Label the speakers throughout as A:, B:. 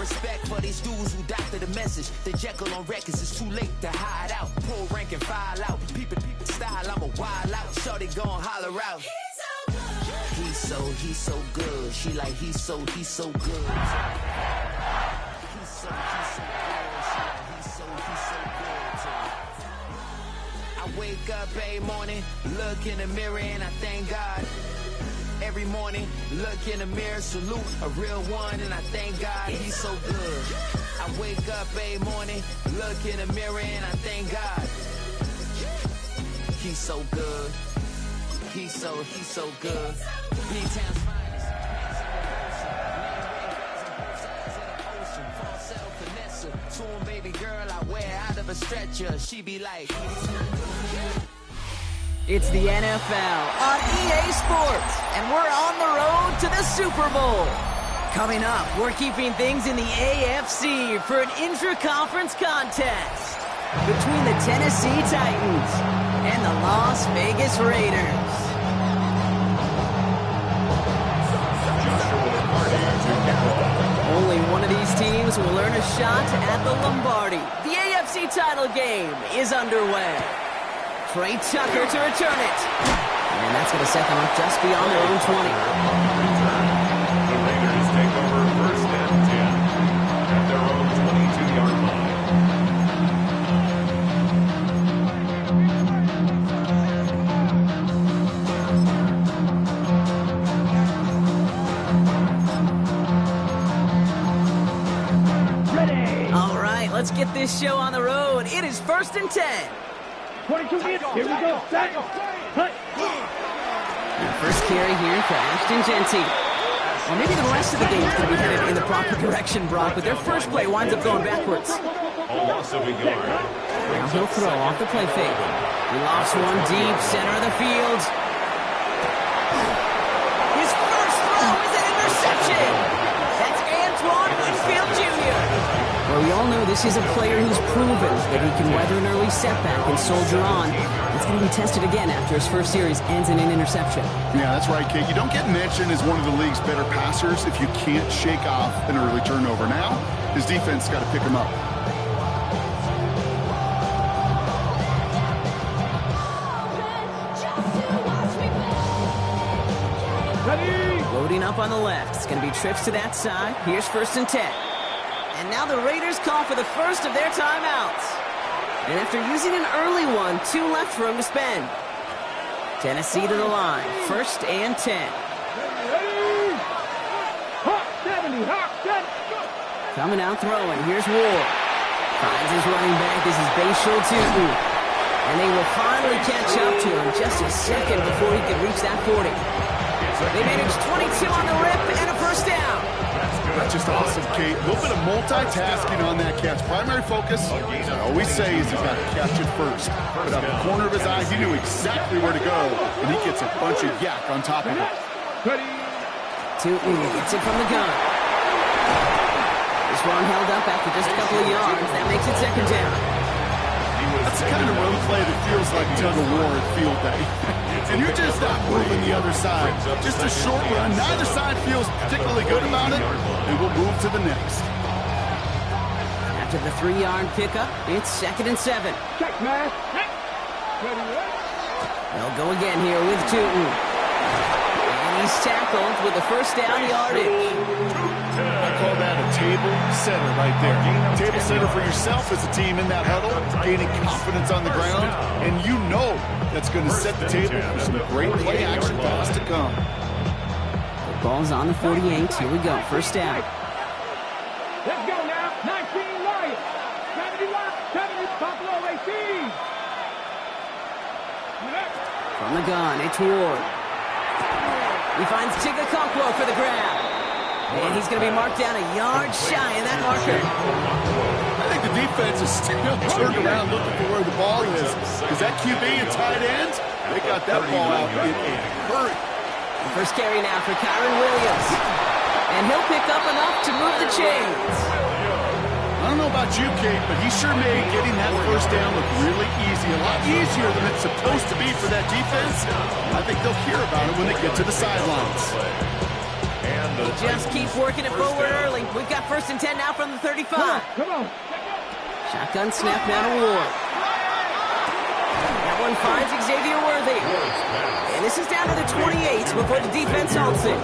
A: respect for these dudes who doctor the message. The Jekyll on records, it's too late to hide out. Pull rank and file out. People style, I'm a wild out. Shorty gon' holler out. He's so good. She like he's so good. He's so good. She like he's so good. I wake up every morning, look in the mirror and I thank God. Every morning, look in the mirror, salute a real one, and I thank God he's so good. I wake up every morning, look in the mirror, and I thank God he's so good. He's so good. B-Town's finest. To him, baby girl, I wear out of a stretcher. She be like,
B: it's the NFL on EA Sports, and we're on the road to the Super Bowl. Coming up, we're keeping things in the AFC for an intra-conference contest between the Tennessee Titans and the Las Vegas Raiders. Only one of these teams will earn a shot at the Lombardi. The AFC title game is underway. Trey Tucker to return it. And that's going to set them up just beyond their own 20.
C: The Raiders take over first and 10 at their own 22-yard line.
B: Ready. All right, let's get this show on the road. It is first and 10.
D: 22 minutes. Here we go. Set. Cut.
B: First carry here for Ashton Jeanty. Well, maybe the rest of the game is going to be headed in the proper direction, Brock, but their first play winds up going backwards.
C: A loss of a yard.
B: Now he'll throw off the play fake. He lofts one deep, center of the field. His first throw is an interception. That's Antoine Winfield Jr. Well, we all know this is a player who's proven that he can weather an early setback and soldier on. It's going to be tested again after his first series ends in an interception.
E: Yeah, that's right, Kate. You don't get mentioned as one of the league's better passers if you can't shake off an early turnover. Now, his defense got to pick him up.
B: Loading up on the left. It's going to be trips to that side. Here's first and 10. And now the Raiders call for the first of their timeouts. And after using an early one, 2 left for him to spend. Tennessee to the line. First and 10. Coming out throwing. Here's Ward. Finds his running back. This is Bashal Tutu. And they will finally catch up to him just a second before he could reach that 40. They managed 22 on the rip and a first down.
E: That's just awesome, Kate. A little bit of multitasking on that catch. Primary focus, as I always say, is he's got to catch it first. But out of the corner of his eye, he knew exactly where to go, and he gets a bunch of yak on top of it.
B: Tutu gets it from the gun. This one held up after just a couple of yards. That makes it second down.
E: That's the kind of run play that feels like tug-of-war at field day. And you're just not moving the other side. Just a short run. Neither side feels particularly good about it, and we'll move to the next.
B: After the 3-yard pickup, it's second and 7.
D: Check, man.
B: They'll go again here with Tutu. And he's tackled with the first down yardage.
E: I call that a table setter right there. Table setter for yourself as a team in that huddle, gaining confidence on the ground, and you know that's going to set the table for some great play action pass to come.
B: The ball's on the 48. Here we go. First down.
D: Let's go now. 19 Lions. 70 Buffalo 18.
B: From the gun, it's Ward. He finds Chigakonkwo for the grab. And he's going to be marked down a yard shy of that marker.
E: I think the defense is still turned around looking for where the ball is. Is that QB and tight end? They got that ball out in a hurry.
B: The first carry now for Kyron Williams. And he'll pick up enough to move the chains.
E: I don't know about you, Kate, but he sure made getting that first down look really easy. A lot easier than it's supposed to be for that defense. I think they'll hear about it when they get to the sidelines.
B: They just keep working it forward early. We've got 1st and 10 now from the 35.
D: Come on.
B: Shotgun snap now to Ward. That one finds Xavier Worthy. And this is down to the 28 before the defense halts it.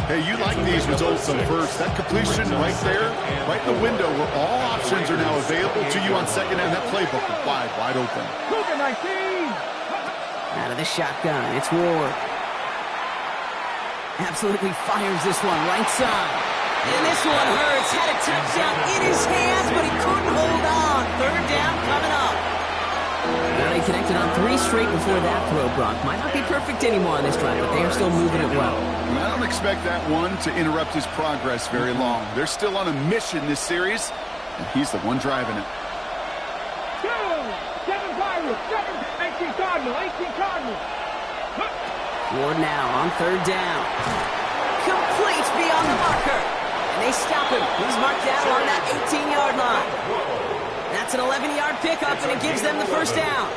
E: Hey, you like these results on first. That completion right there, right in the window where all options are now available to you on second down. That playbook is wide open.
D: Cougar 19.
B: Out of the shotgun, it's Ward. Absolutely fires this one right side. And this one hurts. Had a touchdown in his hands, but he couldn't hold on. 3rd down coming up. Well, they connected on 3 straight before that throw, Brock. Might not be perfect anymore on this drive, but they are still moving it well.
E: I don't expect that one to interrupt his progress very long. They're still on a mission this series, and he's the one driving it.
D: 7 Pirates, 18 Cardinal, 18 Cardinal.
B: Ward now on 3rd down. Complete beyond the marker. And they stop him. He's marked down on that 18-yard line. That's an 11-yard pickup, and it gives them the 1st down.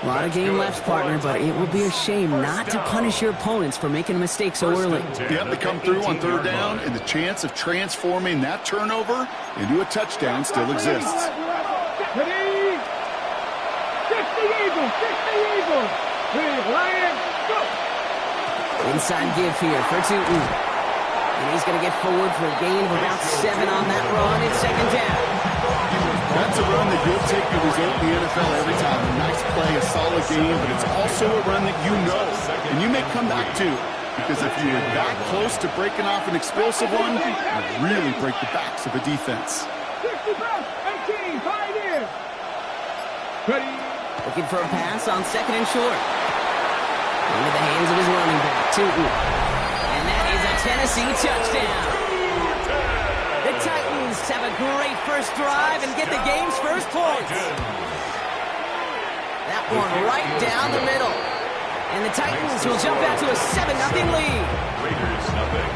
B: A lot of game left, partner, but it would be a shame not to punish your opponents for making a mistake so early.
E: Yep, they come through on 3rd down, and the chance of transforming that turnover into a touchdown still exists.
D: Ready? 60 Eagles, 60 Eagles. Lions, go.
B: Inside give here for Tootin. And he's going to get forward for a gain of about 7 on that run. It's 2nd down.
E: That's a run that you'll take the result in the NFL every time. A nice play, a solid game, but it's also a run that you know, and you may come back to. Because if you were that close to breaking off an explosive one, you really break the backs of a defense.
D: 60 plus, 18, Pioneers. Ready?
B: Looking for a pass on 2nd and short. Into the hands of his running back, Tootin. And that is a Tennessee touchdown. The Titans have a great first drive and get the game's first points. That one right down the middle. And the Titans will jump out to a 7-0 lead.
C: Raiders nothing.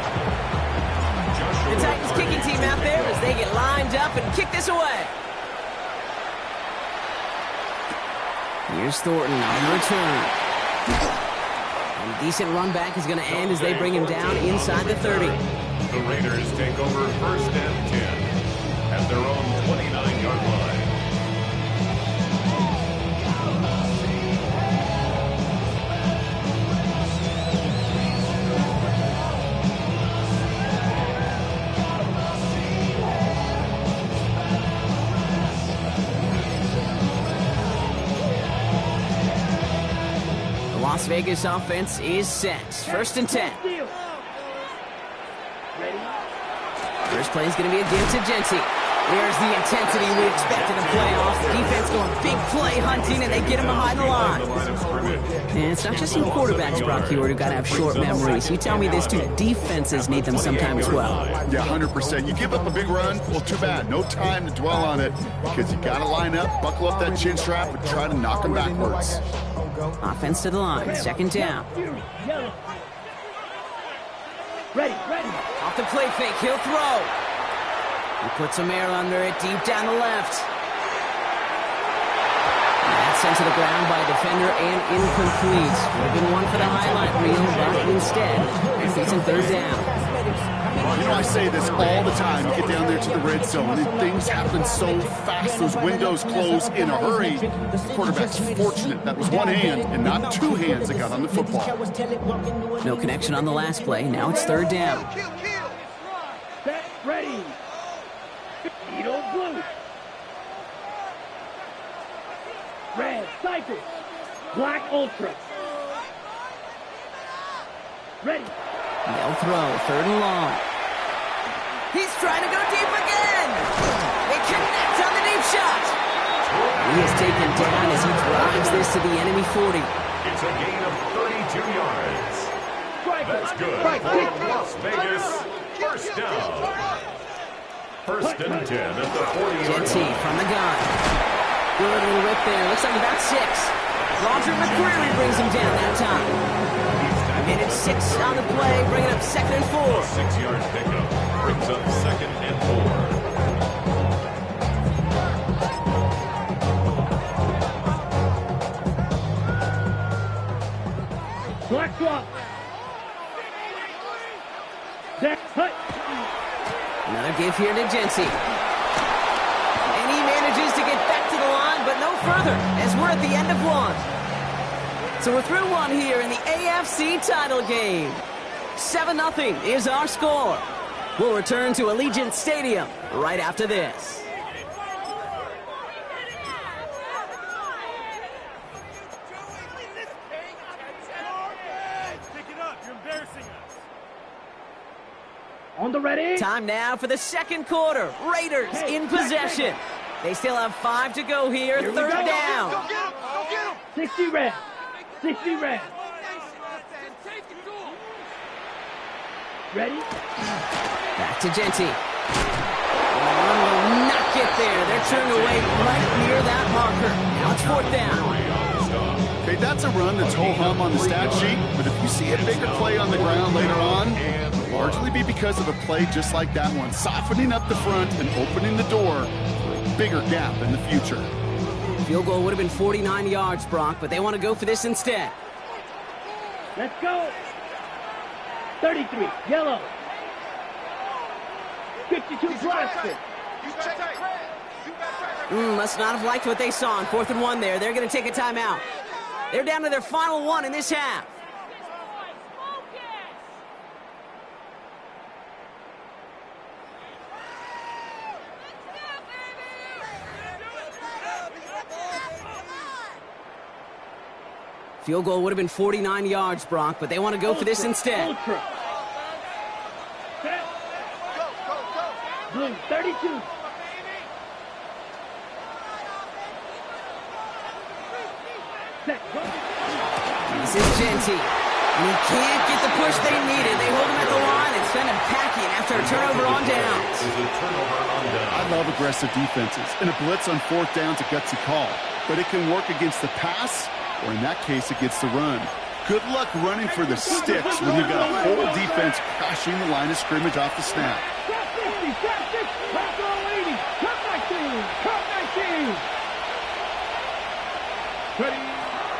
B: The Titans kicking team out there as they get lined up and kick this away. Here's Thornton on the return. And a decent run back is going to end as they bring him down inside the 30.
C: The Raiders take over 1st and 10 at their own 29-yard line.
B: The Las Vegas offense is set. 1st and 10. First play is going to be a give to Genty. There's the intensity we expect in the playoffs. The defense going big play hunting, and they get him behind the line. And it's not just some quarterbacks, Brock Huard, who got to have short memories. You tell me this too. Defenses need them sometimes as well.
E: Yeah, 100%. You give up a big run, well, too bad. No time to dwell on it because you got to line up, buckle up that chin strap, and try to knock them backwards.
B: Offense to the line. 2nd down.
D: Ready.
B: Off the play fake. He'll throw. He puts some air under it deep down the left. That's sent to the ground by a defender and incomplete. Would have been one for the highlight reel, but instead, it's in 3rd down.
E: You know, I say this all the time. You get down there to the red zone, and things happen so fast. Those windows close in a hurry. The quarterback's fortunate that was one hand and not 2 hands that got on the football.
B: No connection on the last play. Now it's 3rd down.
D: Set, ready. Edo blue. Red, cycle. Black ultra. Ready.
B: They'll throw. 3rd and long. He's trying to go deep again. They connect on the deep shot. He is taken down as he drives this to the enemy 40.
C: It's a gain of 32 yards. That's good for Las Vegas. 1st down. 1st and 10 at the 40-yard
B: Genty
C: line.
B: from the gun. Good little rip there. Looks like about 6. Roger McCreary brings him down that time. And it's 6 on the play, bringing up 2nd and 4.
C: 6-yard pickup brings up 2nd and 4.
D: Black swap. Set, hut.
B: Another give here to Gentry. And he manages to get back to the line, but no further, as we're at the end of one. So we're through one here in the AFC title game. 7-0 is our score. We'll return to Allegiant Stadium right after this.
D: On the ready.
B: Time now for the second quarter. Raiders in possession. They still have 5 to go here. Third down.
D: Go get him. 60 red. 60 red. Ready?
B: Back to Gentry. One will not get there. They're turned away right near that marker. Now it's fourth down.
E: Okay, that's a run that's ho-hum on the stat sheet, but if you see a bigger play on the ground later on, it'll largely be because of a play just like that one, softening up the front and opening the door for a bigger gap in the future.
B: Field goal would have been 49 yards, Brock, but they want to go for this instead.
D: Let's go. 33, yellow. 52, Boston.
B: Must not have liked what they saw on 4th and 1 there. They're going to take a timeout. They're down to their final one in this half. Field goal would have been 49 yards, Brock, but they want to go for this instead.
D: Ultra. Set. Blue, 32. Set. Go.
B: This is Gentry. And he can't get the push they needed. They hold him at the line and send him packing after a turnover on downs.
E: I love aggressive defenses, and a blitz on 4th down's a gutsy call, but it can work against the pass, or in that case, against the run. Good luck running for the sticks when you've got a whole defense crashing the line of scrimmage off the snap.
D: Top 50, top 6, top 80, top 19, top 19. Ready?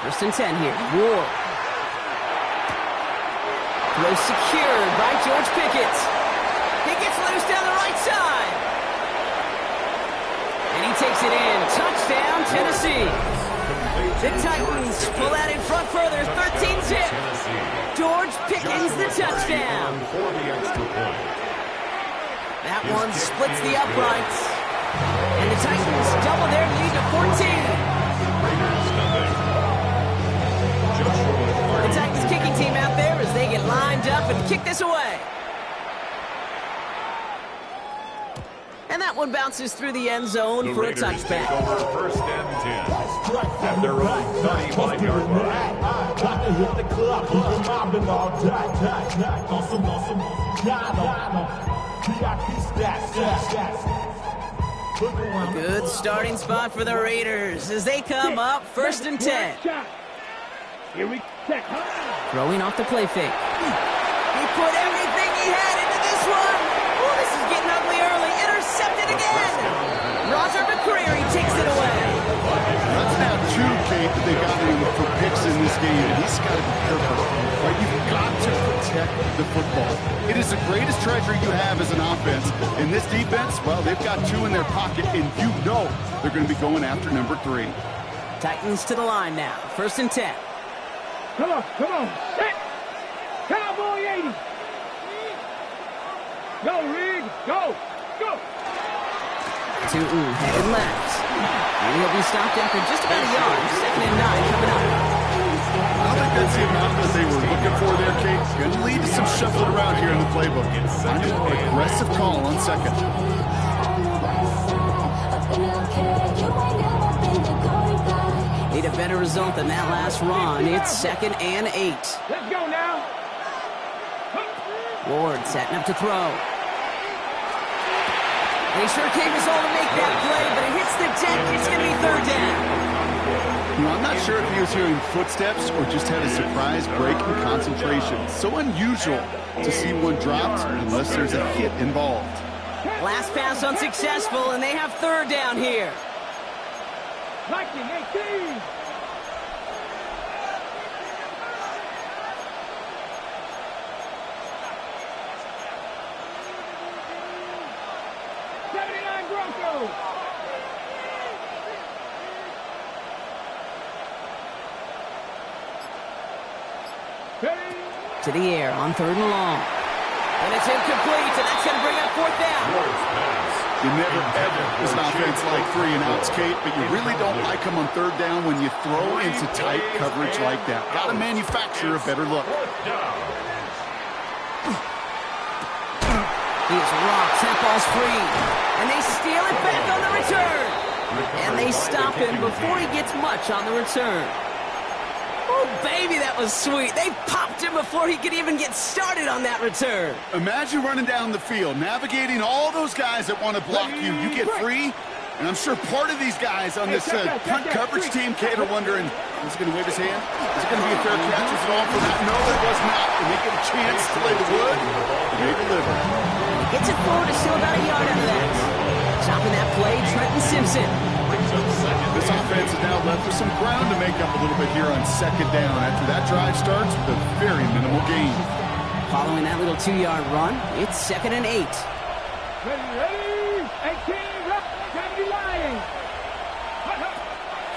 B: 1st and 10 here. Ward. Throw secured by George Pickett. He gets loose down the right side. And he takes it in. Touchdown, Tennessee. The Titans pull that in front further. 13-zip. George Pickens the touchdown. That one splits the uprights. And the Titans double their lead to 14. The Titans kicking team out there as they get lined up and kick this away. And that one bounces through the end zone for a touchback.
C: Over 1st and 10 at their own 35-yard line.
F: Got to hit the club, keep mobbing all day.
B: Good starting spot for the Raiders as they come up 1st and 10.
D: Here we set.
B: Throwing off the play fake. He put everything he had into this one. Oh, this is getting ugly early. Intercepted again. Roger McCreary takes it away.
E: That's now 2, Kate, that they got in for picks in this game, and he's got to be careful. Right? You've got to protect the football. It is the greatest treasure you have as an offense. In this defense, well, they've got 2 in their pocket, and you know they're going to be going after number 3.
B: Titans to the line now. 1st and 10.
D: Come on. Set. Cowboy 80. Go, Reed. Go.
B: Tootin headed left. And he'll be stopped after just about a yard. 2nd and 9 coming up.
E: I don't think that's the amount that they were looking for there, Kate. Going to lead to some shuffling around here in the playbook. Find an aggressive call on 2nd.
B: Need a better result than that last run. It's 2nd and 8.
D: Let's go now.
B: Ward setting up to throw. They sure came his all to make that play, but it hits the deck. It's going to be 3rd down.
E: You know, I'm not sure if he was hearing footsteps or just had a surprise break in concentration. So unusual to see one dropped unless there's a hit involved.
B: Last pass unsuccessful, and they have 3rd down here.
D: Viking 18. Broncos.
B: To the air on 3rd and long. And it's incomplete, and that's going to bring up 4th down.
E: You never, ever, as an offense like 3 and outs, Kate, but you really don't like them on 3rd down when you throw into tight coverage like that. Got to manufacture a better look.
B: He is rocked. That ball's free. And they steal it back on the return. And they stop him before he gets much on the return. Oh, baby, that was sweet. They popped him before he could even get started on that return.
E: Imagine running down the field, navigating all those guys that want to block you. You get free, and I'm sure part of these guys on this punt coverage team, Kate, are wondering, is he going to wave his hand? Is it going to be a fair catch? Is it all for that? No, it was not. And they get a chance to lay the wood, and they deliver.
B: Gets it forward to still about a yard out of that. Chopping that play, Trenton Simpson.
E: This offense is now left with some ground to make up a little bit here on 2nd down after that drive starts with a very minimal gain.
B: Following that little 2-yard run, it's 2nd and 8.
D: Ready, 18, right, gotta be lying.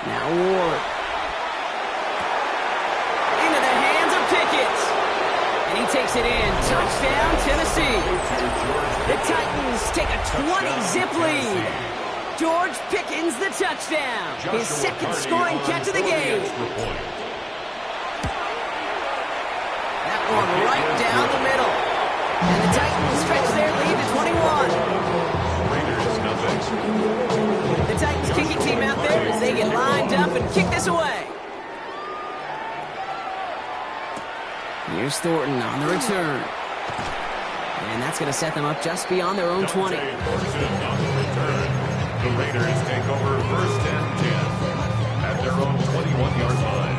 B: Now Ward. Into the hands of Pickett. And he takes it in. Touchdown, Tennessee. The Titans take a 20-zip lead. George Pickens, the touchdown. His 2nd scoring catch of the game. That one right down the middle. And the Titans stretch their lead to 21. The Titans kicking team out there as they get lined up and kick this away. Here's Thornton on the return. And that's going to set them up just beyond their own 20.
C: The Raiders take over 1st and 10 at their own 21-yard line.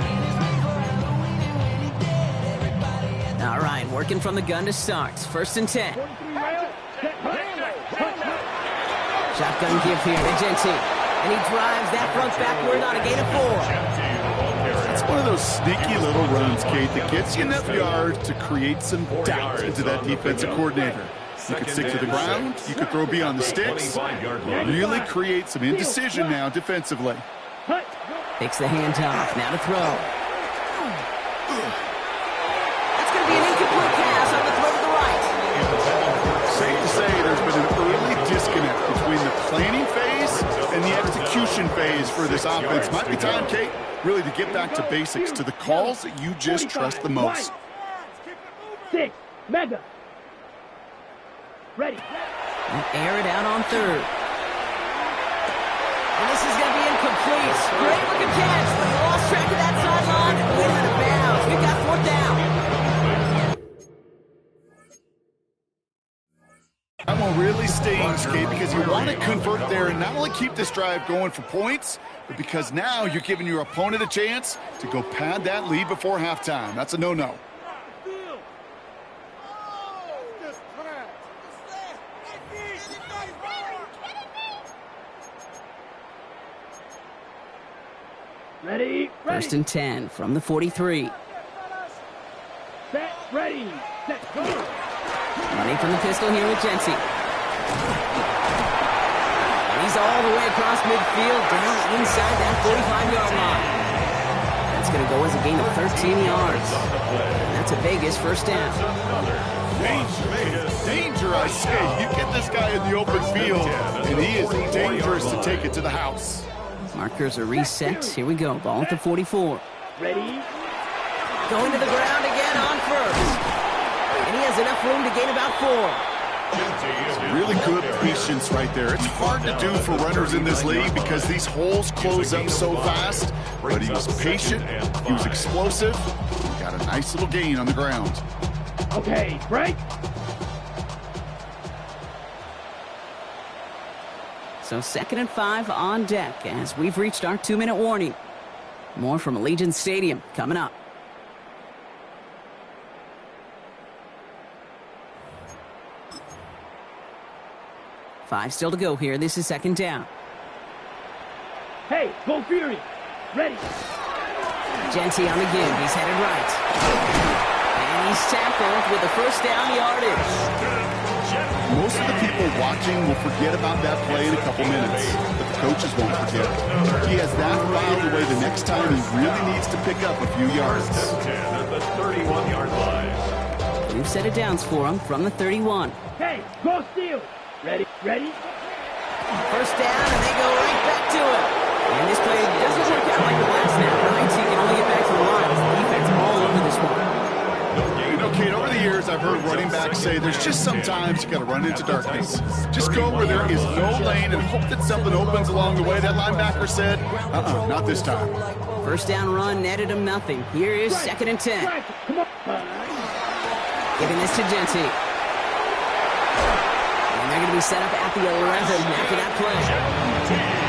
B: All right, working from the gun to start. 1st and 10. Shotgun give here to Genty. And he drives that front backward on a gain of 4.
E: It's one of those sneaky little runs, Kate, that gets you enough yards to create some doubt into that defensive coordinator. You could stick to the ground. You could throw beyond the sticks. Really create some indecision now defensively.
B: Takes the handoff. Now to throw. That's going to be an incomplete pass on the throw to the right.
E: Safe to say there's been an early disconnect between the planning phase and the execution phase for this offense. Might be time, Kate, really to get back to basics, to the calls that you just trust the most.
D: 6, mega. Ready.
B: And air it out on 3rd. And this is going to be incomplete. Great looking catch, but he lost track of that sideline and went out of bounds. We've got 4th down.
E: That one really stings, Kate, because you want to convert there and not only keep this drive going for points, but because now you're giving your opponent a chance to go pad that lead before halftime. That's a no-no.
D: Ready.
B: 1st and 10 from the 43.
D: Set, ready, set, go.
B: Running from the pistol here with Genty. And he's all the way across midfield, down inside that 45-yard line. That's going to go as a gain of 13 yards. And that's a Vegas 1st down.
E: Danger, I say. You get this guy in the open field, and he is dangerous to take it to the house.
B: Markers are reset. Here we go. Ball at the 44.
D: Ready.
B: Going to the ground again on 1st. And he has enough room to gain about 4.
E: Really good patience right there. It's hard to do for runners in this league because these holes close up so fast. But he was patient. He was explosive. He got a nice little gain on the ground.
D: Okay, break.
B: So 2nd and 5 on deck as we've reached our 2-minute warning. More from Allegiant Stadium coming up. Five still to go here. This is 2nd down.
D: Hey, go Fury. Ready.
B: Genty on the give. He's headed right. And he's tackled with the 1st down yardage.
E: Most of the people people watching will forget about that play in a couple minutes, but the coaches won't forget. He has that filed away the next time he really needs to pick up a few yards.
C: First and 10 at the 31-yard line.
B: New set of downs for him from the 31.
D: Hey, go steal. Ready?
B: First down, and they go right back to it. And this play doesn't work out like the last snap, right? So you can only get back to the line. The defense all over this one.
E: You know, Kate, over the years, I've heard running backs say there's just sometimes you got to run into darkness. Just go where there is no lane and hope that something opens along the way. That linebacker said, not this time.
B: First down run netted him nothing. Here is 2nd and 10. Giving this to Genty. And they're going to be set up at the 11 after that play.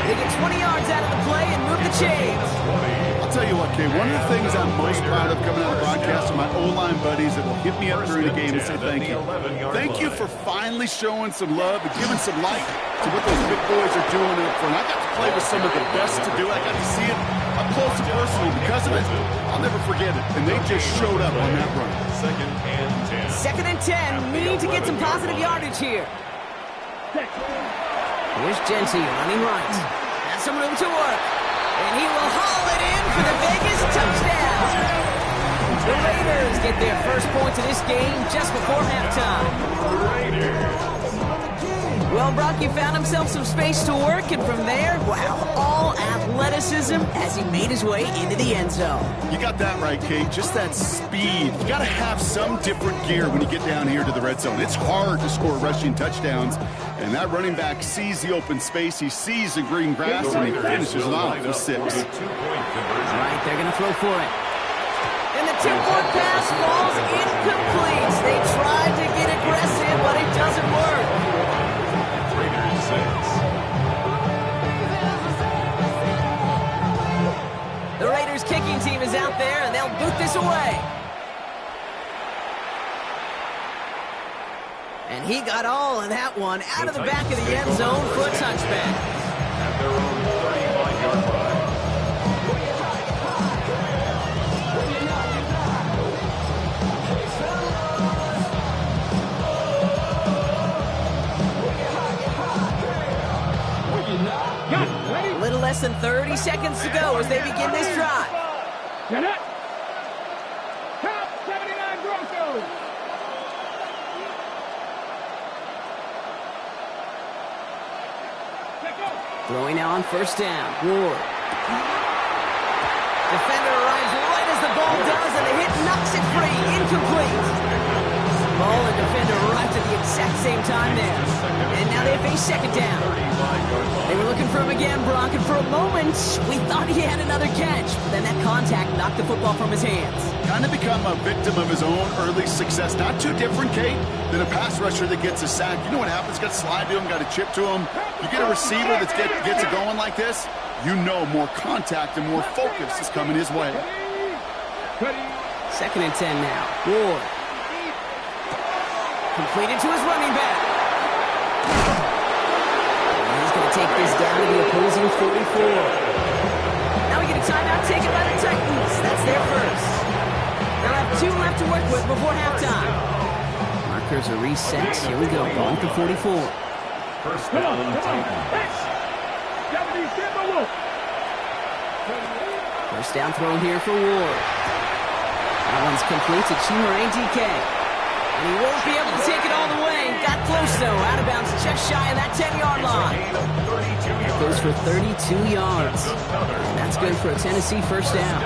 B: They get 20 yards out of the play and move the chains.
E: I'll tell you what, Kay, one of the things I'm most proud of coming out of the broadcast are my O-line buddies that will hit me up during the game and say thank you. Thank you for finally showing some love and giving some light to what those big boys are doing up front. I got to play with some of the best to do it. I got to see it up close and personal. Because of it, I'll never forget it. And they just showed up on that run.
B: 2nd and 10. Need to get some positive yardage here. Here's Genty running right. Has some room to work. And he will haul it in for the Vegas touchdown. The Raiders get their first points of this game just before halftime. Well, Brock, you found himself some space to work, and from there, wow, all athleticism as he made his way into the end zone.
E: You got that right, Kate. Just that speed. You got to have some different gear when you get down here to the red zone. It's hard to score rushing touchdowns, and that running back sees the open space, he sees the green grass, and he finishes it off with 6.
B: All right, they're going to throw for it. And the tip-forward pass falls incomplete. They tried to get aggressive, but it doesn't work. The Raiders kicking team is out there, and they'll boot this away. And he got all of that one out of the back of the end zone for a touchback.
C: At their own 35-yard line.
B: A little less than 30 seconds to go as they begin this drive.
D: Get it. Top 79 Broncos.
B: Throwing now on first down. Ward. Defender arrives right as the ball does, and the hit knocks it free. Incomplete. Ball and defender arrived at the exact same time there. And now they face 2nd down. They were looking for him again, Brock, and for a moment, we thought he had another catch. But then that contact knocked the football from his hands.
E: Kind of become a victim of his own early success. Not too different, Kate, than a pass rusher that gets a sack. You know what happens? Got to slide to him, got to chip to him. You get a receiver that gets it going like this, you know more contact and more focus is coming his way.
B: 2nd and 10 now. Ward. Completed to his running back. And he's going to take this down to the opposing 44. Now we get a timeout taken by the Titans. That's their first. They'll have 2 left to work with before halftime. Markers are reset. Here we go. Ball at the 44.
C: First down, Titans.
B: First down throw here for Ward. That one's complete to Chimere DK. And he won't be able to take it all the way. Got close, though. Out of bounds just shy of that 10-yard line. Goes for 32 yards. And that's good for a Tennessee first down.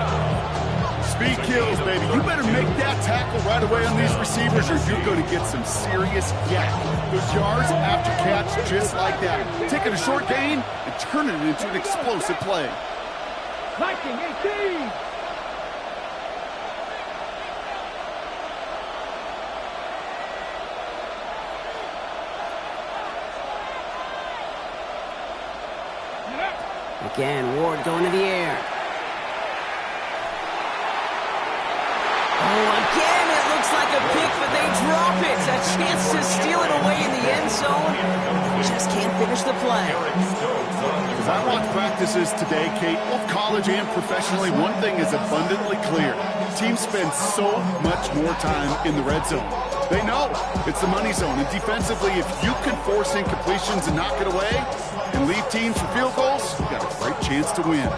E: Speed kills, baby. You better make that tackle right away on these receivers or you're going to get some serious yak. Those yards after catch just like that. Taking a short gain and turning it into an explosive play.
D: Viking 18.
B: Again, Ward going to the air. Oh, again, it looks like a pick, but they drop it. A chance to steal it away in the end zone. Just can't finish the play.
E: As I watch practices today, Kate, both college and professionally, one thing is abundantly clear. Teams spend so much more time in the red zone. They know it's the money zone. And defensively, if you can force incompletions and knock it away and leave teams for field goals, you've got a great chance to win.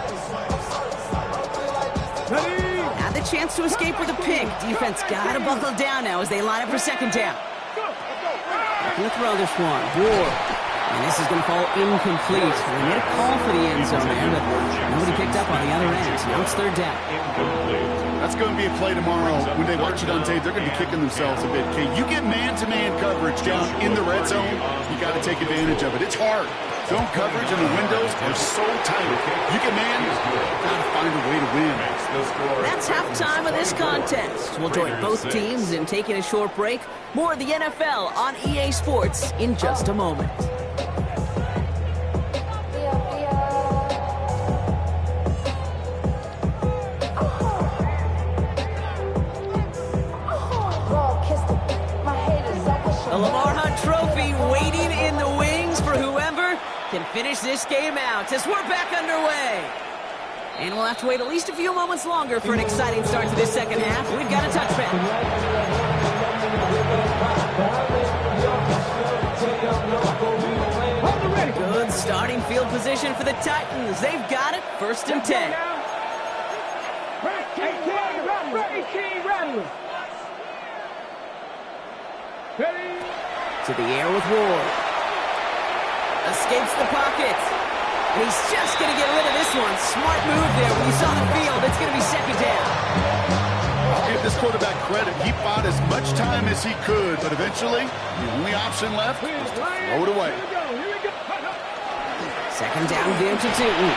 B: Had the chance to escape with a pick. Defense got to buckle down now as they line up for second down. Looking to throw this one. Ward. And this is going to fall incomplete. They made a call for the end zone there, but nobody picked up on the other end. So now it's third down.
E: That's going to be a play tomorrow. When they watch it on tape, they're going to be kicking themselves a bit. Okay, you get man-to-man coverage down in the red zone, you got to take advantage of it. It's hard. Zone coverage and the windows are so tight. You get man, you got to find a way to win.
B: That's halftime of this contest. We'll join both teams in taking a short break. More of the NFL on EA Sports in just a moment. The Lamar Hunt Trophy waiting in the wings for whoever can finish this game out as we're back underway. And we'll have to wait at least a few moments longer for an exciting start to this second half. We've got a touchback. Good starting field position for the Titans. They've got it, 1st and 10. To the air with Ward. Escapes the pocket. And he's just going to get rid of this one. Smart move there. When you saw the field, it's going to be second down.
E: I'll give this quarterback credit. He bought as much time as he could, but eventually, the only option left was to throw it away.
B: Second down, give to Tootin.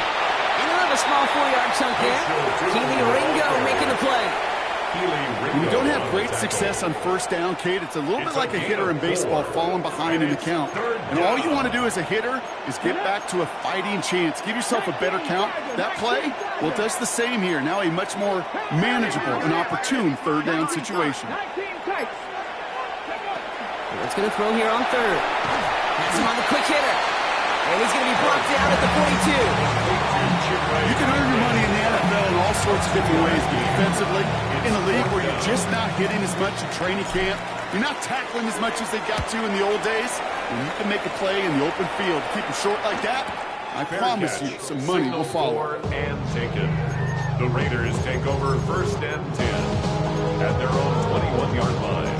B: Another small 4-yard chunk there. Keely Ringo making the play.
E: When you don't have great success on first down, Kate, it's a little bit like a hitter in baseball falling behind in the count. And all you want to do as a hitter is get back to a fighting chance. Give yourself a better count. That play, well, it does the same here. Now a much more manageable and opportune third down situation.
B: It's going to throw here on third. That's him on the quick hitter. And he's going to be blocked down at the 42.
E: You can earn your money in the NFL in all sorts of different ways, but defensively, in a league where you're just not hitting as much in training camp, you're not tackling as much as they got to in the old days, and you can make a play in the open field. Keep them short like that, I promise you some money will follow.
C: And taken. The Raiders take over 1st and 10 at their own 21-yard line.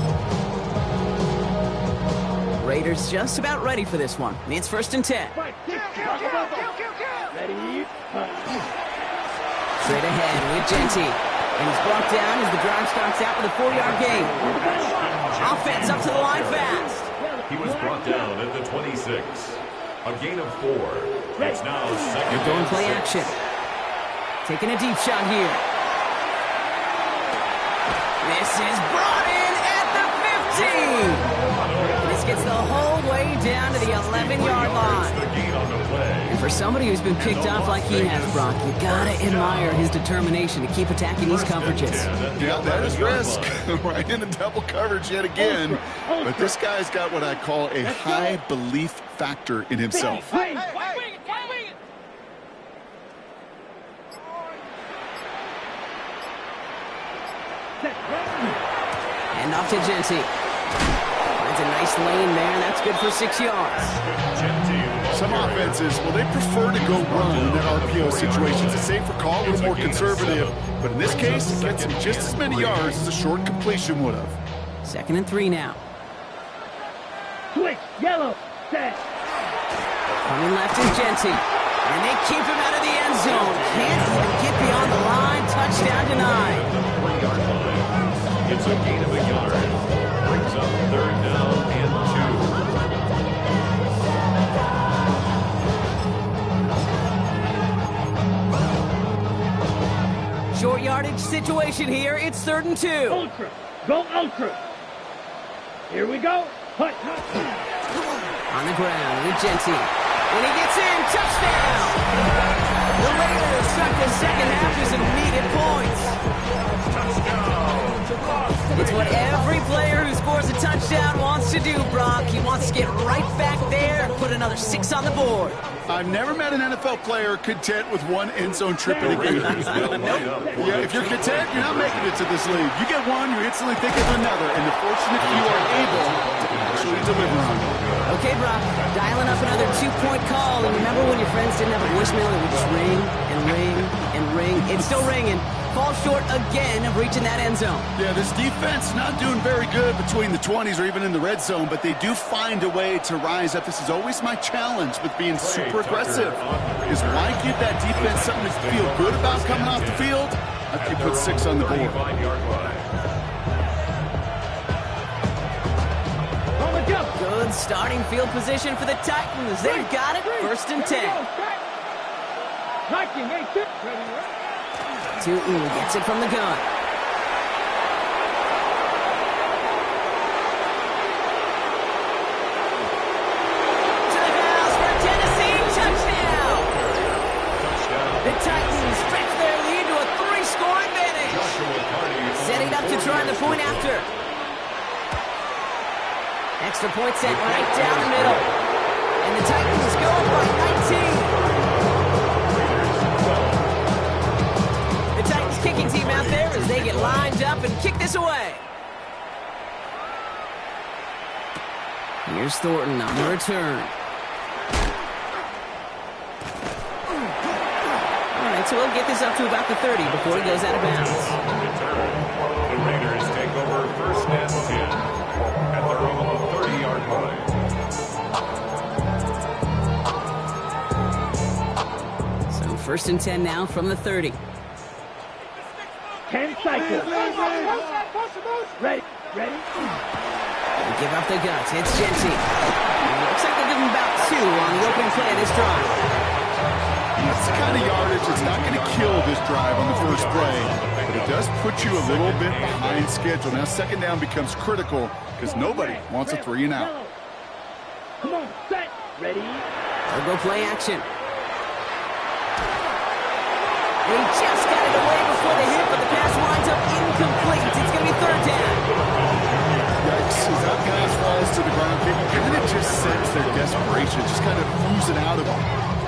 B: Raiders just about ready for this one. It's 1st and 10. Straight ahead with Genty. And he's brought down as the drive starts out with a 4-yard gain. Offense up to the line fast.
C: He was brought down at the 26. A gain of 4. It's now 2nd.
B: They're going play action. Taking a deep shot here. This is brought in at the 15. This gets the whole way down to the 11-yard line. And for somebody who's been picked off like he has, Brock, you gotta admire his determination to keep attacking these coverages.
E: Yeah, that is risk. Right in the double coverage yet again. But this guy's got what I call a high belief factor in himself.
B: And off to Genty. Finds a nice lane there, and that's good for 6 yards.
E: Some offenses, well, they prefer to go run in that RPO situation. It's a safer call, a little more conservative. But in this case, it gets him just as many yards as a short completion would have.
B: 2nd and 3 now.
D: Switch, yellow, set.
B: Coming left is Genty. And they keep him out of the end zone. Can't even get beyond the line. Touchdown denied.
C: 3-yard line. It's a gain of a yard. Brings up 3rd down and
B: 2. Short yardage situation here. It's 3rd and 2.
D: Ultra. Go ultra. Here we go. Hut, hut.
B: On the ground with Genty. When he gets in, touchdown! The Raiders start the second half with some needed points. It's what every player who scores a touchdown wants to do, Brock. He wants to get right back there and put another 6 on the board.
E: I've never met an NFL player content with one end zone trip in a game. Yeah, if you're content, you're not making it to this league. You get one, you instantly think of another, and the fortunate few are able to actually deliver on it.
B: Okay, Brock, dialing up another 2-point call, and remember when your friends didn't have a voicemail, it would just ring and ring and ring. It's still ringing. Fall short again of reaching that end zone.
E: Yeah, this defense not doing very good between the 20s or even in the red zone, but they do find a way to rise up. This is always my challenge with being super aggressive, is why give that defense something to feel good about coming off the field after you put 6 on the board.
B: Good starting field position for the Titans. They've got it. 1st and 10. Tootin gets it from the gun. To the house for a Tennessee touchdown. The Titans stretch their lead to a 3-score advantage. Setting up to try the point after. Extra point set right down the middle. And the Titans go up by 19. The Titans kicking team out there as they get lined up and kick this away. Here's Thornton on the return. All right, so we'll get this up to about the 30 before he goes out of bounds.
C: The Raiders take over 1st and 10 at their own 30-yard line.
B: So 1st and 10 now from the 30.
D: 10 cycles. Ready.
B: They give up the guts. It's Genty. Looks like they'll give him about 2 on the opening play of this drive.
E: That's the kind of yardage that's not going to kill this drive on the first play, but it does put you a little bit behind schedule. Now 2nd down becomes critical because nobody wants a 3 and out.
D: Come on, set, ready.
B: They'll go play action. He just got it away before the hit, but the pass winds up incomplete. It's going to be 3rd down.
E: Yikes, as that pass falls to the ground, didn't it just sense their desperation, just kind of oozing out of them?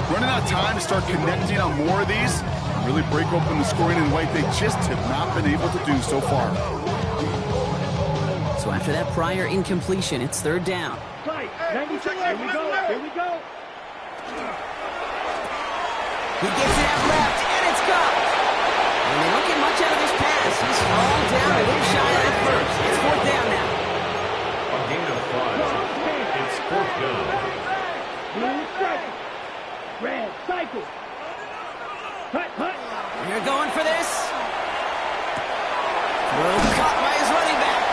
E: Running out of time to start connecting on more of these, really break open the scoring in a way they just have not been able to do so far.
B: So after that prior incompletion, it's 3rd down.
D: Right, 92, here we go.
B: He gets it out left, and it's caught. And they don't get much out of this pass. He's falling down a little shy of that first. It's 4th down now.
C: A gain of 5. It's 4th down.
D: Blue cycle. Red cycle. Hut.
B: They're going for this. Throw caught by his running back.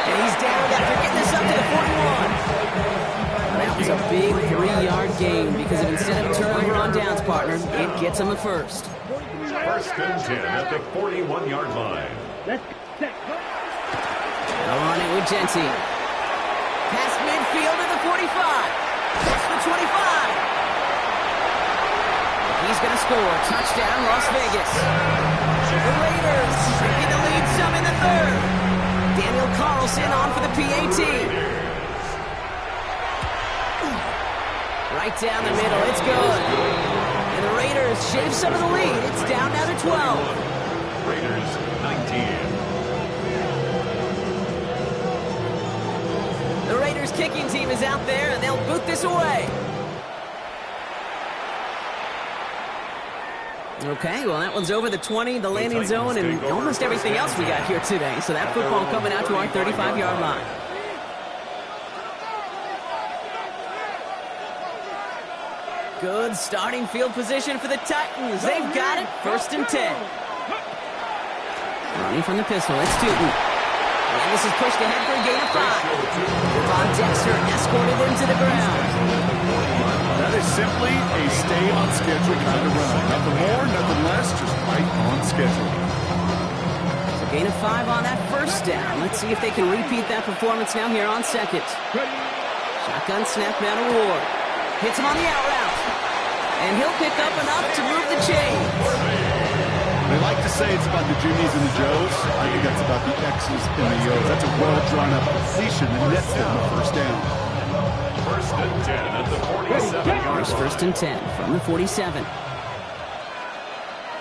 B: And he's down after getting this up to the 41. That was a big 3-yard gain because if instead of a turnover on downs, partner, it gets him the first.
C: 1st and 10 at the 41-yard line.
D: Let's set.
B: Go on it with Genty. Past midfield to the 45. That's the 25. He's going to score. Touchdown, Las Vegas. The Raiders taking the lead some in the 3rd. Daniel Carlson on for the PAT. Right down the middle. It's good. And the Raiders shave some of the lead. It's down now to 12.
C: Raiders 19.
B: The Raiders kicking team is out there, and they'll boot this away. Okay, well, that one's over the 20, the landing zone, and almost everything else we got here today. So that football coming out to our 35-yard line. Good starting field position for the Titans. They've got it. 1st and 10. Running from the pistol, it's Tootin. And this is pushed ahead for a gain of 5. Devon Dexter escorted him to the ground.
E: That is simply a stay on schedule kind of run. Nothing more, nothing less, just right on schedule.
B: So gain of 5 on that 1st down. Let's see if they can repeat that performance now here on 2nd. Shotgun snap now to Ward. Hits him on the out route. And he'll pick up enough to move the chain.
E: They like to say it's about the Jimmies and the Joes. I think that's about the X's and the O's. That's a well-drawn-up completion that nets them the 1st down.
C: 1st and 10 at the 47-yard
B: Here's 1st and 10 from the 47.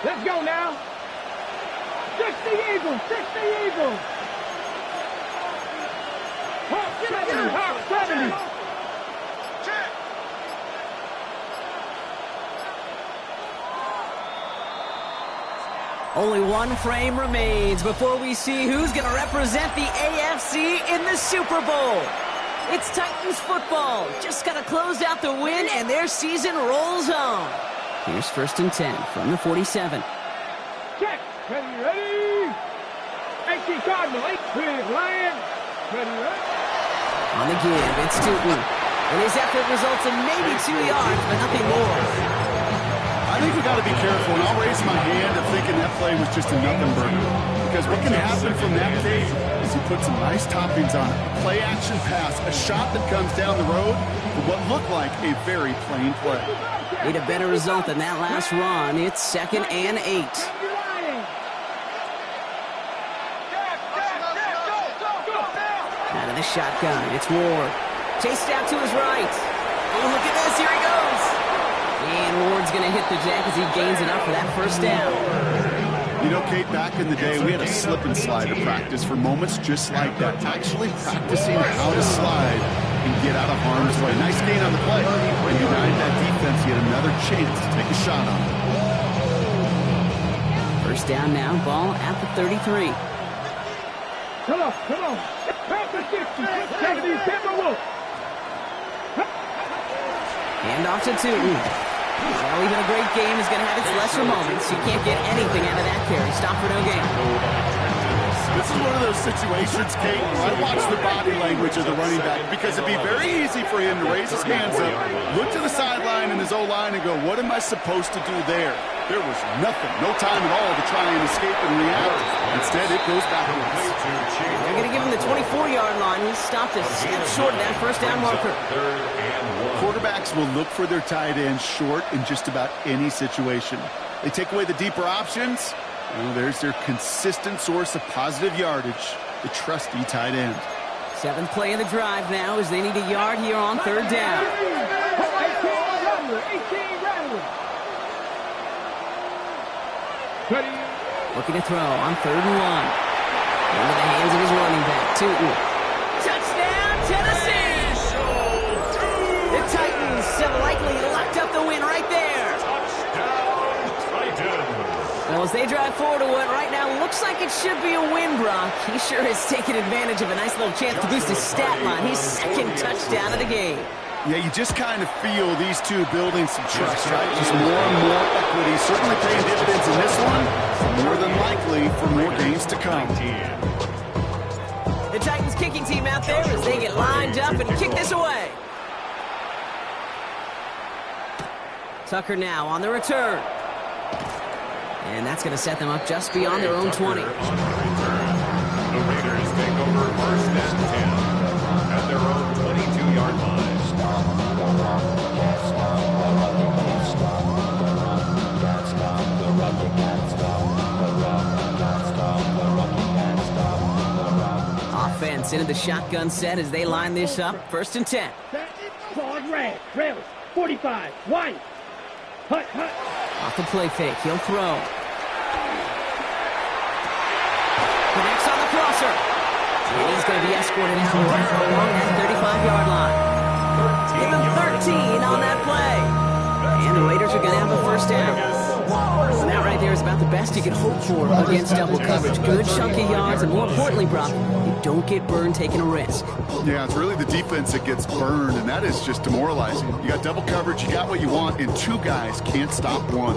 D: Let's go now. 60 Eagles, 60 Eagles. Hawk 70.
B: Only one frame remains before we see who's going to represent the AFC in the Super Bowl. It's Titans football. Just got to close out the win, and their season rolls on. Here's 1st and 10 from the 47.
D: Check. Ready. 18 Cardinal, 8 Lion. Ready.
B: On the give, it's Tootin. And his effort results in maybe 2 yards, but nothing more.
E: I think we got to be careful, and I'll raise my hand of thinking that play was just a nothing burger. Because what can happen from that play is he put some nice toppings on it. A play-action pass, a shot that comes down the road for what looked like a very plain play.
B: Need a better result than that last run. It's 2nd and 8. Out of the shotgun, it's Ward. Chased out to his right. Oh, look at this, here he goes. And Ward's going to hit the jack as he gains enough for that 1st down.
E: You know, Kate, back in the day, we had a slip and slider practice for moments just like that. Actually practicing how to slide and get out of harm's way. Nice gain on the play. And denied that defense yet another chance to take a shot on it.
B: 1st down now, ball at the 33.
D: Come on. Pass the 60. 70, Timberwolves.
B: Hand off to Tootin. Well, even a great game is going to have its lesser moments. You can't get anything out of that carry. Stop for no gain.
E: This is one of those situations, Kate, where I watch the body language of the running back because it'd be very easy for him to raise his hands up, look to the sideline in his O-line and go, what am I supposed to do there? There was nothing, no time at all to try and escape and react. Instead, it goes backwards.
B: They're going to give him the 24-yard line. He stopped a step short of that 1st down marker.
E: Quarterbacks will look for their tight end short in just about any situation. They take away the deeper options. Well, there's their consistent source of positive yardage, the trusty tight end.
B: 7th play of the drive now as they need a yard here on 3rd down.
D: 18 Rattler.
B: Looking to throw on 3rd and 1. Into the hands of his running back, Tootin. Touchdown, Tennessee! The Titans have likely locked up the win right there.
C: Touchdown, Titans.
B: Well, as they drive forward to what right now looks like it should be a win, Brock. He sure has taken advantage of a nice little chance to boost his stat line. His 2nd touchdown of the game.
E: Yeah, you just kind of feel these two building some trust, right? Just more and more equity. Certainly paying dividends in this one. More than likely for more games to come.
B: The Titans kicking team out there as they get lined up and kick this away. Tucker now on the return. And that's going to set them up just beyond their own 20.
C: The Raiders take over 1st and 10 at their own 22-yard line. Offense
B: into the shotgun set as they line this up. 1st and 10.
D: Forward red. Rails. 45. White. Hut.
B: Off the play fake. He'll throw. Connects on the crosser. And he's going to be escorted out right along that 35-yard line. Give him 13 on that play. And the Raiders are going to have a 1st down. And that right there is about the best you can hope for against double coverage. Good chunky yards, and more importantly, Brock, you don't get burned taking a risk.
E: Yeah, it's really the defense that gets burned, and that is just demoralizing. You got double coverage, you got what you want, and 2 guys can't stop one.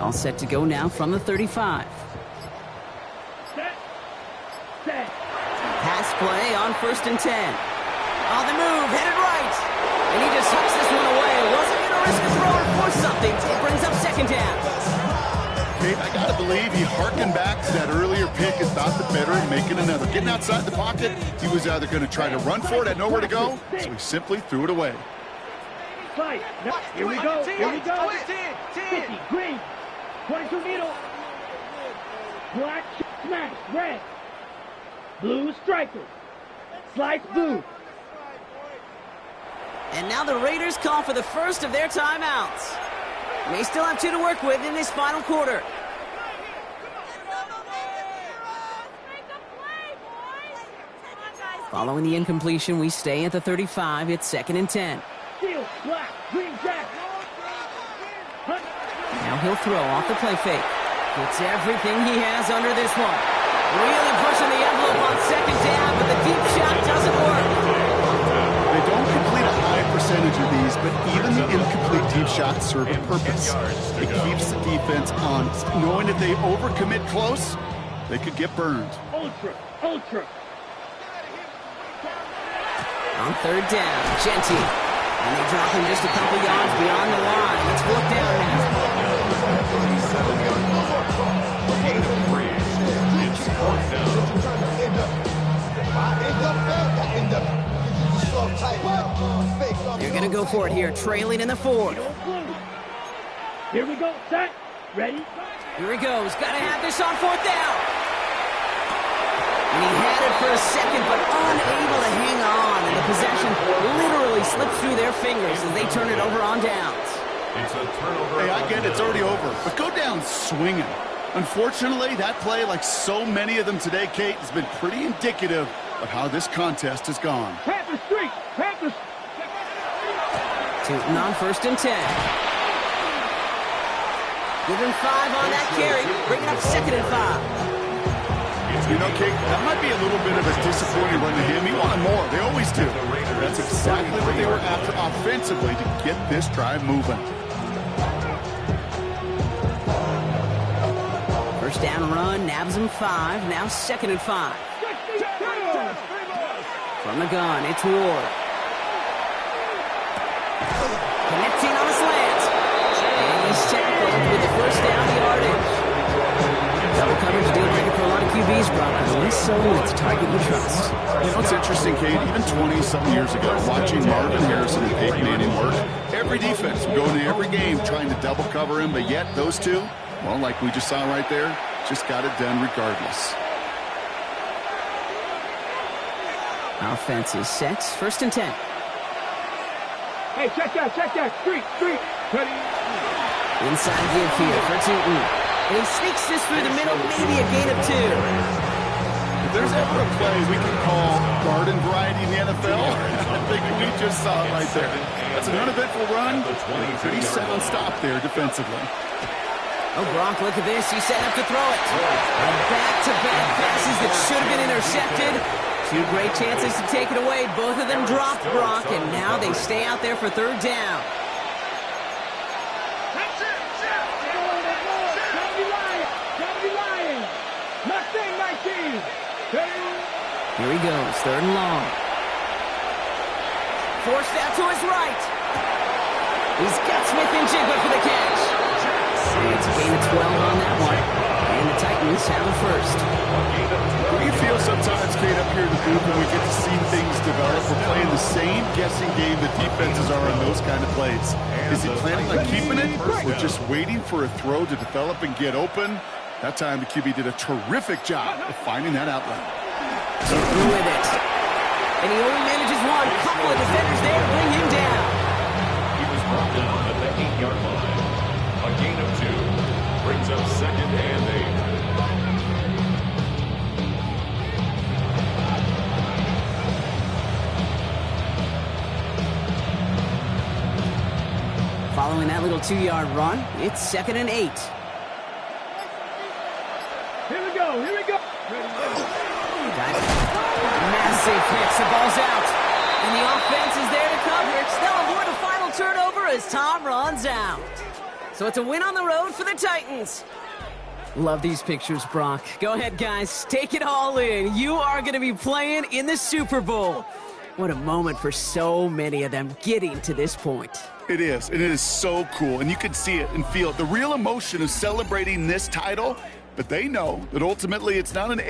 B: All set to go now from the 35.
D: Set.
B: Pass play on 1st and 10. On the move, headed right. And he just hooks this one away. Wasn't going to risk a throw or force something. It brings up 2nd down.
E: Dave, I got to believe he harkened back to that earlier pick and thought the better in making another. Getting outside the pocket, he was either going to try to run for it, had nowhere to go, so he simply threw it away.
D: Right. Here we go. 50. Green. 22 middle. Black. Smash. Red. Blue strikers. Slice blue.
B: And now the Raiders call for the first of their timeouts. They still have 2 to work with in this final quarter. Following the incompletion, we stay at the 35. It's 2nd and 10.
D: Steel, black, green jack.
B: Now he'll throw off the play fake. Gets everything he has under this one. Really pushing the envelope on 2nd down, but the deep shot doesn't work.
E: They don't complete a high percentage of these, but even the incomplete deep shots serve a purpose. It keeps the defense honest, knowing if they overcommit close, they could get burned.
D: Ultra, ultra.
B: On 3rd down, Genty. And they drop him just a couple yards beyond the line. Let's look down now.
C: Gain of 3. It's 4th down.
B: They're going to go for it here, trailing in the 4th.
D: Here we go, set, ready.
B: Here he goes, got to have this on 4th down. And he had it for a second, but unable to hang on. And the possession literally slips through their fingers as they turn it over on downs.
C: It's a turnover.
E: Hey, I get it, it's already over, but go down swinging. Unfortunately, that play, like so many of them today, Kate, has been pretty indicative of how this contest has gone.
D: Panther Street, Panthers.
B: Tootin on 1st and 10. Give him 5 on that carry, bringing up 2nd and 5.
E: You know, Kate, that might be a little bit of a disappointing run to him. He wanted more. They always do. That's exactly what they were after offensively to get this drive moving.
B: 1st down run, nabs him 5, now 2nd and 5. From the gun, it's Ward. Connecting on a slant. And he's tackled with the 1st down yardage. Double coverage deal breaker for a lot of QBs, Brock, but only so it's a target you trust.
E: You know, it's interesting, Kate, even 20-something years ago, watching Marvin Harrison and Peyton Manning work, every defense would go into every game trying to double cover him, but yet those two, well, like we just saw right there, just got it done regardless.
B: Offense is set, 1st and 10.
D: Hey, check that, street, ready.
B: Inside give here for Tootin. And he sneaks this through the middle, maybe a gain of 2.
E: If there's ever a play we can call garden variety in the NFL, I think we just saw it right there. That's an uneventful run, and a pretty sound stop there defensively.
B: Oh, Gronk, look at this. He's set up to throw it. Back-to-back passes that should have been intercepted. 2 great chances to take it away. Both of them dropped, Brock, and now they stay out there for 3rd down. Here he goes, 3rd and long. Forced out to his right. He's got Smith and Jigba for the catch. And it's a gain of 12 on that one. And the Titans have it 1st.
E: What do you feel sometimes, Kate, up here in the booth when we get to see things develop? We're playing the same guessing game the defenses are on those kind of plays. Is he planning on keeping it or just waiting for a throw to develop and get open? That time the QB did a terrific job of finding that outlet.
B: With it. And he only manages one. Couple of defenders there to bring him down.
C: He was brought down at the 8-yard line. A gain of 2. Brings up 2nd and
B: 8. Following that little 2-yard run, it's 2nd and 8.
D: Here we go.
B: Massive hits, the ball's out. And the offense is there to cover it. They'll avoid a final turnover as Tom runs out. So it's a win on the road for the Titans. Love these pictures, Brock. Go ahead, guys. Take it all in. You are going to be playing in the Super Bowl. What a moment for so many of them getting to this point.
E: It is, and it is so cool. And you can see it and feel it. The real emotion of celebrating this title, but they know that ultimately it's not an